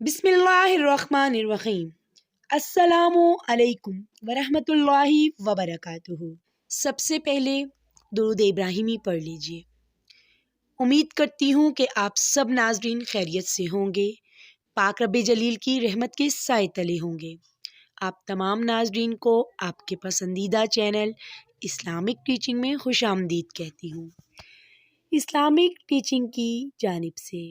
بسم اللہ الرحمن الرحیم۔ السلام علیکم ورحمۃ اللہ وبرکاتہ۔ سب سے پہلے درود ابراہیمی پڑھ لیجئے۔ امید کرتی ہوں کہ آپ سب ناظرین خیریت سے ہوں گے، پاک رب جلیل کی رحمت کے سائے تلے ہوں گے۔ آپ تمام ناظرین کو آپ کے پسندیدہ چینل اسلامک ٹیچنگ میں خوش آمدید کہتی ہوں۔ اسلامک ٹیچنگ کی جانب سے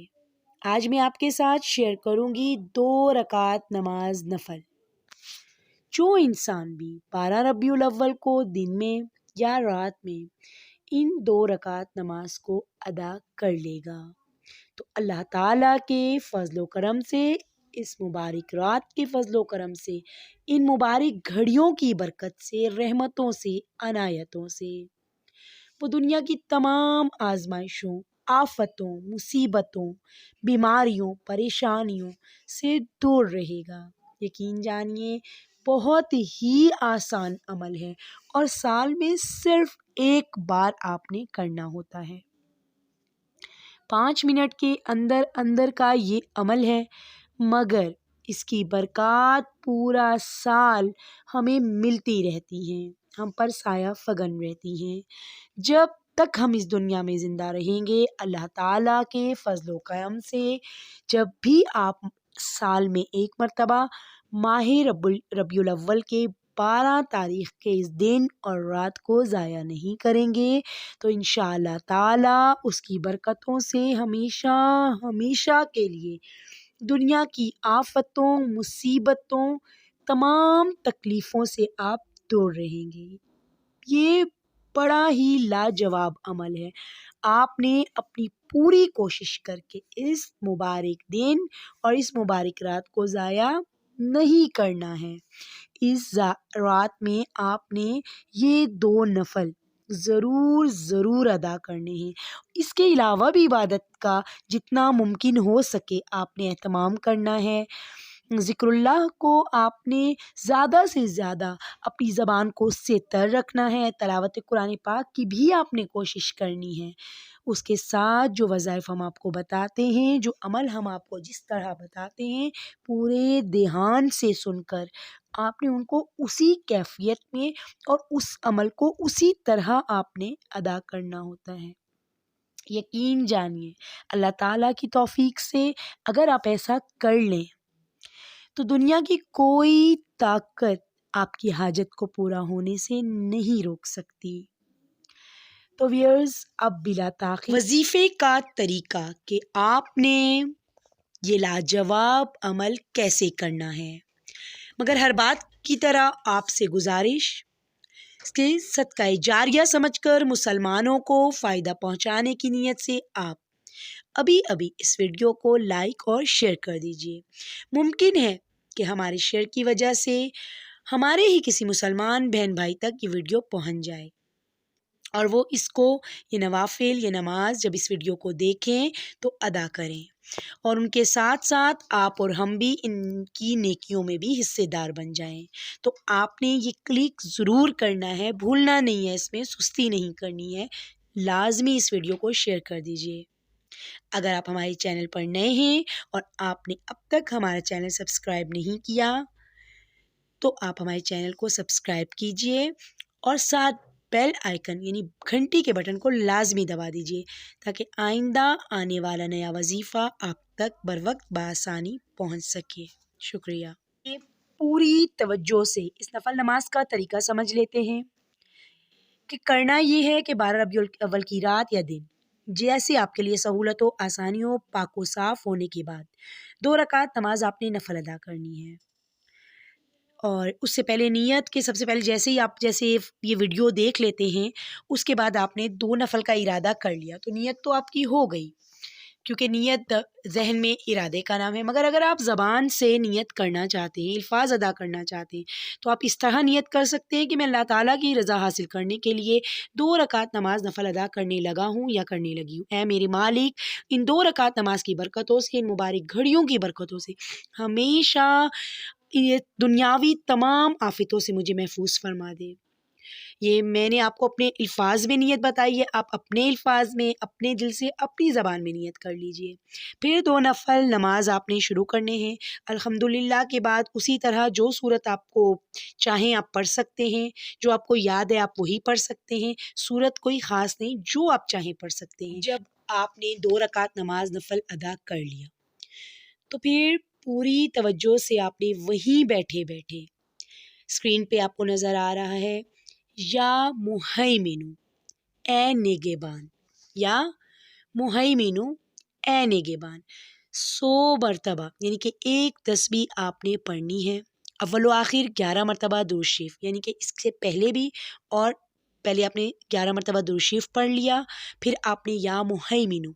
آج میں آپ کے ساتھ شیئر کروں گی 2 رکعت نماز نفل۔ جو انسان بھی 12 ربیع الاول کو دن میں یا رات میں ان 2 رکعت نماز کو ادا کر لے گا تو اللہ تعالیٰ کے فضل و کرم سے، اس مبارک رات کے فضل و کرم سے، ان مبارک گھڑیوں کی برکت سے، رحمتوں سے، عنایتوں سے وہ دنیا کی تمام آزمائشوں، آفتوں، مصیبتوں، بیماریوں، پریشانیوں سے دور رہے گا۔ یقین جانیے بہت ہی آسان عمل ہے اور سال میں صرف ایک بار آپ نے کرنا ہوتا ہے۔ 5 منٹ کے اندر اندر کا یہ عمل ہے، مگر اس کی برکات پورا سال ہمیں ملتی رہتی ہیں، ہم پر سایہ فگن رہتی ہیں۔ جب تک ہم اس دنیا میں زندہ رہیں گے، اللہ تعالیٰ کے فضل و کرم سے جب بھی آپ سال میں ایک مرتبہ ماہ ربیع الاول کے 12 تاریخ کے اس دن اور رات کو ضائع نہیں کریں گے تو انشاءاللہ تعالیٰ اس کی برکتوں سے ہمیشہ ہمیشہ کے لیے دنیا کی آفتوں، مصیبتوں، تمام تکلیفوں سے آپ دور رہیں گے۔ یہ بڑا ہی لاجواب عمل ہے۔ آپ نے اپنی پوری کوشش کر کے اس مبارک دن اور اس مبارک رات کو ضائع نہیں کرنا ہے۔ اس رات میں آپ نے یہ 2 نفل ضرور ادا کرنے ہیں۔ اس کے علاوہ بھی عبادت کا جتنا ممکن ہو سکے آپ نے اہتمام کرنا ہے۔ ذکر اللہ کو آپ نے زیادہ سے زیادہ اپنی زبان کو سے تر رکھنا ہے۔ تلاوت قرآن پاک کی بھی آپ نے کوشش کرنی ہے۔ اس کے ساتھ جو وظائف ہم آپ کو بتاتے ہیں، جو عمل ہم آپ کو جس طرح بتاتے ہیں، پورے دھیان سے سن کر آپ نے ان کو اسی کیفیت میں اور اس عمل کو اسی طرح آپ نے ادا کرنا ہوتا ہے۔ یقین جانیے اللہ تعالیٰ کی توفیق سے اگر آپ ایسا کر لیں تو دنیا کی کوئی طاقت آپ کی حاجت کو پورا ہونے سے نہیں روک سکتی۔ تو ویئرز، اب بلا تاخیر وظیفے کا طریقہ کہ آپ نے یہ لاجواب عمل کیسے کرنا ہے، مگر ہر بات کی طرح آپ سے گزارش، اس کے صدقہ جاریہ سمجھ کر مسلمانوں کو فائدہ پہنچانے کی نیت سے آپ ابھی اس ویڈیو کو لائک اور شیئر کر دیجئے۔ ممکن ہے کہ ہمارے شیئر کی وجہ سے ہمارے ہی کسی مسلمان بہن بھائی تک یہ ویڈیو پہنچ جائے اور وہ اس کو، یہ نوافل، یہ نماز جب اس ویڈیو کو دیکھیں تو ادا کریں، اور ان کے ساتھ ساتھ آپ اور ہم بھی ان کی نیکیوں میں بھی حصے دار بن جائیں۔ تو آپ نے یہ کلک ضرور کرنا ہے، بھولنا نہیں ہے، اس میں سستی نہیں کرنی ہے۔ لازمی اس ویڈیو کو شیئر کر دیجئے۔ اگر آپ ہمارے چینل پر نئے ہیں اور آپ نے اب تک ہمارا چینل سبسکرائب نہیں کیا تو آپ ہمارے چینل کو سبسکرائب کیجئے اور ساتھ بیل آئیکن یعنی گھنٹی کے بٹن کو لازمی دبا دیجئے تاکہ آئندہ آنے والا نیا وظیفہ آپ تک بر وقت بآسانی پہنچ سکے۔ شکریہ۔ پوری توجہ سے اس نفل نماز کا طریقہ سمجھ لیتے ہیں کہ کرنا یہ ہے کہ 12 ربیع الاول کی رات یا دن جیسے آپ کے لیے سہولت و آسانی ہو، پاک و صاف ہونے کے بعد 2 رکعت نماز آپ نے نفل ادا کرنی ہے۔ اور اس سے پہلے نیت کے سب سے پہلے جیسے یہ ویڈیو دیکھ لیتے ہیں اس کے بعد آپ نے 2 نفل کا ارادہ کر لیا تو نیت تو آپ کی ہو گئی، کیونکہ نیت ذہن میں ارادے کا نام ہے۔ مگر اگر آپ زبان سے نیت کرنا چاہتے ہیں، الفاظ ادا کرنا چاہتے ہیں تو آپ اس طرح نیت کر سکتے ہیں کہ میں اللہ تعالیٰ کی رضا حاصل کرنے کے لیے 2 رکعت نماز نفل ادا کرنے لگا ہوں یا کرنے لگی ہوں۔ اے میرے مالک، ان 2 رکعت نماز کی برکتوں سے، ان مبارک گھڑیوں کی برکتوں سے ہمیشہ یہ دنیاوی تمام آفتوں سے مجھے محفوظ فرما دے۔ یہ میں نے آپ کو اپنے الفاظ میں نیت بتائی ہے، آپ اپنے الفاظ میں اپنے دل سے اپنی زبان میں نیت کر لیجئے۔ پھر 2 نفل نماز آپ نے شروع کرنے ہیں۔ الحمدللہ کے بعد اسی طرح جو صورت آپ کو چاہیں آپ پڑھ سکتے ہیں، جو آپ کو یاد ہے آپ وہی پڑھ سکتے ہیں، صورت کوئی خاص نہیں، جو آپ چاہیں پڑھ سکتے ہیں۔ جب آپ نے 2 رکعت نماز نفل ادا کر لیا تو پھر پوری توجہ سے آپ نے وہیں بیٹھے بیٹھے، اسکرین پہ آپ کو نظر آ رہا ہے یا مہیمنو اے نگہبان، یا مہیمنو اے نگہبان، 100 مرتبہ یعنی کہ ایک تسبیح آپ نے پڑھنی ہے۔ اول و آخر 11 مرتبہ درود شریف، یعنی کہ اس سے پہلے بھی، اور پہلے آپ نے 11 مرتبہ درود شریف پڑھ لیا، پھر آپ نے یا مہیمنو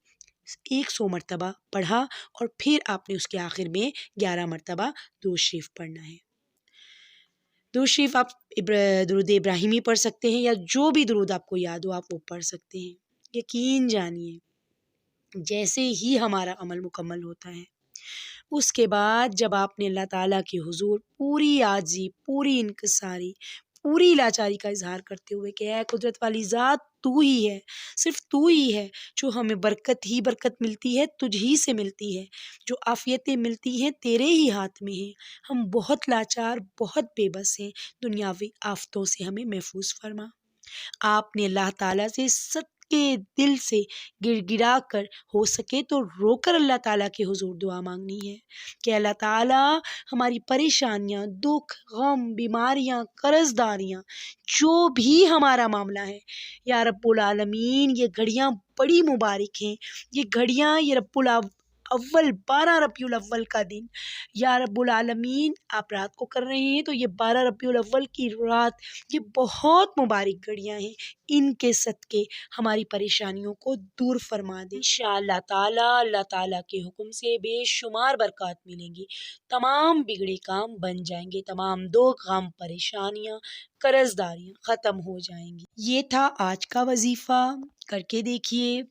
100 مرتبہ پڑھا، اور پھر آپ نے اس کے آخر میں 11 مرتبہ درود شریف پڑھنا ہے۔ درود شریف آپ درود ابراہیمی پڑھ سکتے ہیں، یا جو بھی درود آپ کو یاد ہو آپ وہ پڑھ سکتے ہیں۔ یقین جانیے جیسے ہی ہمارا عمل مکمل ہوتا ہے، اس کے بعد جب آپ نے اللہ تعالیٰ کے حضور پوری عاجزی، پوری انکساری، پوری لاچاری کا اظہار کرتے ہوئے کہ اے قدرت والی ذات تو ہی ہے، صرف تو ہی ہے جو ہمیں برکت ہی برکت ملتی ہے، تجھ ہی سے ملتی ہے، جو عافیتیں ملتی ہیں تیرے ہی ہاتھ میں ہیں، ہم بہت لاچار، بہت بے بس ہیں، دنیاوی آفتوں سے ہمیں محفوظ فرما۔ آپ نے اللہ تعالیٰ سے صدقے دل سے گر گرا کر، ہو سکے تو رو کر اللہ تعالیٰ کے حضور دعا مانگنی ہے کہ اللہ تعالیٰ ہماری پریشانیاں، دکھ، غم، بیماریاں، قرض داریاں، جو بھی ہمارا معاملہ ہے، یا رب العالمین یہ گھڑیاں بڑی مبارک ہیں، یہ گھڑیاں، یہ رب اول 12 ربیع الاول کا دن، یا رب العالمین آپ رات کو کر رہے ہیں تو یہ 12 ربیع الاول کی رات، یہ بہت مبارک گھڑیاں ہیں، ان کے صدقے ہماری پریشانیوں کو دور فرما دے۔ انشاءاللہ تعالیٰ اللہ تعالیٰ کے حکم سے بے شمار برکات ملیں گی، تمام بگڑے کام بن جائیں گے، تمام دکھ غم پریشانیاں قرض داریاں ختم ہو جائیں گی۔ یہ تھا آج کا وظیفہ، کر کے دیکھیے،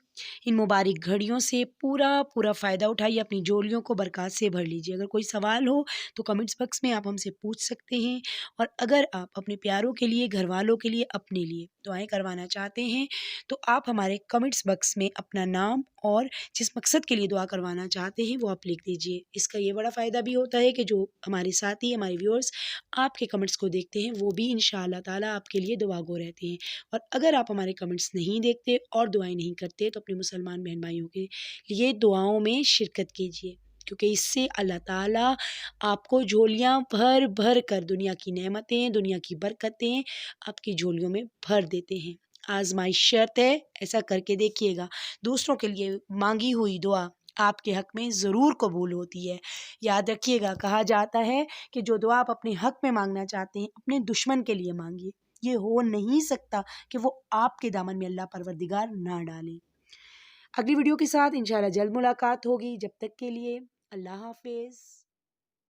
ان مبارک گھڑیوں سے پورا فائدہ اٹھائیے، اپنی جولیوں کو برکات سے بھر لیجیے۔ اگر کوئی سوال ہو تو کمنٹس باکس میں آپ ہم سے پوچھ سکتے ہیں، اور اگر آپ اپنے پیاروں کے لیے، گھر والوں کے لیے، اپنے لیے دعائیں کروانا چاہتے ہیں تو آپ ہمارے کمنٹس باکس میں اپنا نام اور جس مقصد کے لیے دعا کروانا چاہتے ہیں وہ آپ لکھ دیجیے۔ اس کا یہ بڑا فائدہ بھی ہوتا ہے کہ جو ہمارے ساتھی، ہمارے ویورز آپ کے کمنٹس کو دیکھتے ہیں وہ بھی انشاءاللہ تعالیٰ آپ کے لیے دعا گو رہتے ہیں۔ اور اگر آپ ہمارے کمنٹس نہیں دیکھتے اور دعائیں نہیں کرتے تو اپنے مسلمان بہن بھائیوں کے لیے دعاؤں میں شرکت کیجیے، کیونکہ اس سے اللہ تعالیٰ آپ کو جھولیاں بھر بھر کر دنیا کی نعمتیں، دنیا کی برکتیں آپ کی جھولیوں میں بھر دیتے ہیں۔ آزمائش شرط ہے، ایسا کر کے دیکھیے گا، دوسروں کے لیے مانگی ہوئی دعا آپ کے حق میں ضرور قبول ہوتی ہے۔ یاد رکھیے گا، کہا جاتا ہے کہ جو دعا آپ اپنے حق میں مانگنا چاہتے ہیں اپنے دشمن کے لیے مانگیے، یہ ہو نہیں سکتا کہ وہ آپ کے دامن میں اللہ پروردگار نہ ڈالیں۔ اگلی ویڈیو کے ساتھ انشاءاللہ جلد ملاقات ہوگی، جب تک کے لیے اللہ حافظ۔